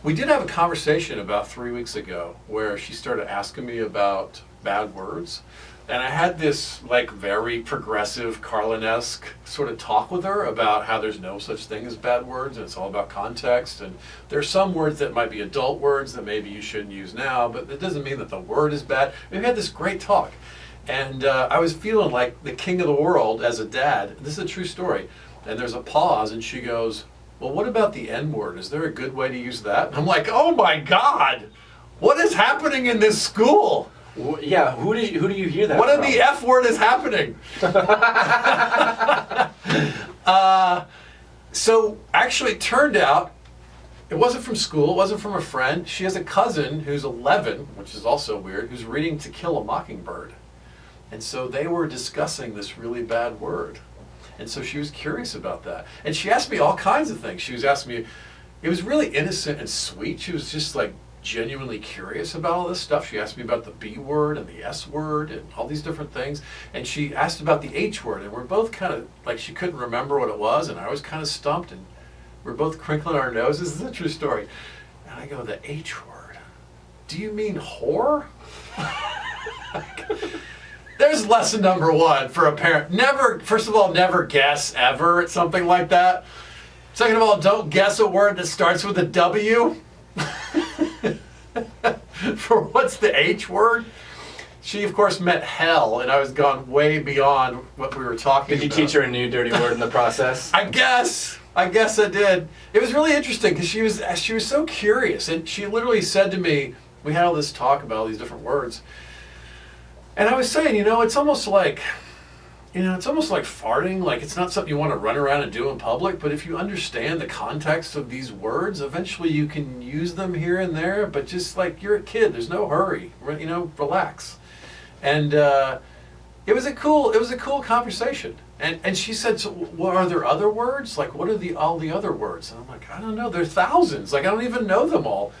We did have a conversation about 3 weeks ago where she started asking me about bad words. And I had this like very progressive Carlin-esque sort of talk with her about how there's no such thing as bad words and it's all about context. And there's some words that might be adult words that maybe you shouldn't use now, but it doesn't mean that the word is bad. We had this great talk. And I was feeling like the king of the world as a dad. This is a true story. And there's a pause and she goes, well, what about the N-word? Is there a good way to use that? And I'm like, oh my God, what is happening in this school? Yeah, who do you hear that What from? in the F word is happening? So actually it turned out, it wasn't from school, it wasn't from a friend. She has a cousin who's 11, which is also weird, who's reading To Kill a Mockingbird. And so they were discussing this really bad word. And so she was curious about that. And she asked me all kinds of things. She was asking me, it was really innocent and sweet. She was just like genuinely curious about all this stuff. She asked me about the B word and the S word and all these different things. And she asked about the H word. And we're both kind of like, she couldn't remember what it was. And I was kind of stumped. And we're both crinkling our noses. This is a true story. And I go, the H word? Do you mean whore? There's lesson number one for a parent. Never, first of all, never guess ever at something like that. Second of all, don't guess a word that starts with a W. For what's the H word? She, of course, meant hell, and I was gone way beyond what we were talking about. Did you teach her a new dirty word in the process? I guess I did. It was really interesting because she was so curious, and she literally said to me, we had all this talk about all these different words. And I was saying, it's almost like farting. Like, it's not something you want to run around and do in public, but if you understand the context of these words, eventually you can use them here and there, but just like you're a kid, there's no hurry, relax. And it was a cool conversation. And she said, so well, are there other words? Like, what are all the other words? And I'm like, I don't know, there are thousands. Like, I don't even know them all.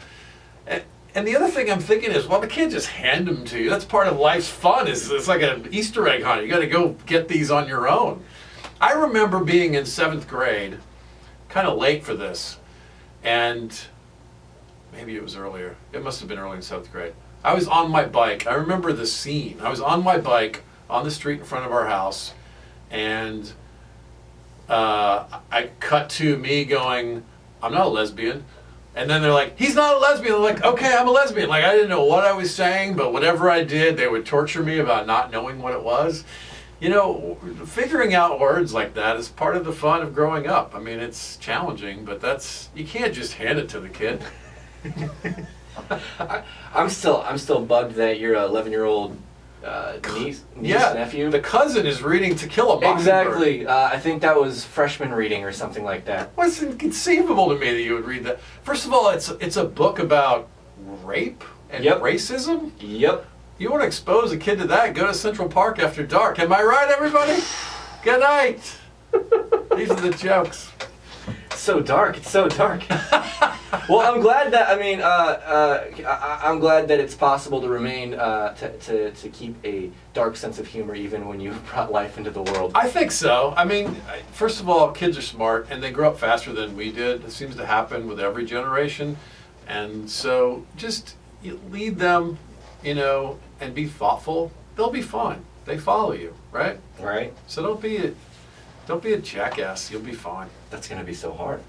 And the other thing I'm thinking is, well, the kids just hand them to you. That's part of life's fun. It's like an Easter egg hunt. You got to go get these on your own. I remember being in 7th grade, kind of late for this, and maybe it was earlier. It must have been early in 7th grade. I was on my bike. I remember the scene. I was on my bike on the street in front of our house, and I cut to me going, I'm not a lesbian. And then they're like, he's not a lesbian. I'm like, okay, I'm a lesbian. Like, I didn't know what I was saying, but whatever I did, they would torture me about not knowing what it was. Figuring out words like that is part of the fun of growing up. I mean, it's challenging, but you can't just hand it to the kid. I'm still bugged that your 11-year-old niece, nephew. The cousin is reading To Kill a Mockingbird. Exactly. I think that was freshman reading or something like that. Well, it's inconceivable to me that you would read that. First of all, it's a book about rape and racism. Yep. You want to expose a kid to that, go to Central Park after dark. Am I right, everybody? Good night. These are the jokes. It's so dark. It's so dark. Well, I'm glad that I'm glad that it's possible to remain to keep a dark sense of humor even when you've brought life into the world. I think so. I mean, first of all, kids are smart and they grow up faster than we did. It seems to happen with every generation, and so just lead them, and be thoughtful. They'll be fine. They follow you, right? Right. So don't be a jackass. You'll be fine. That's gonna be so hard.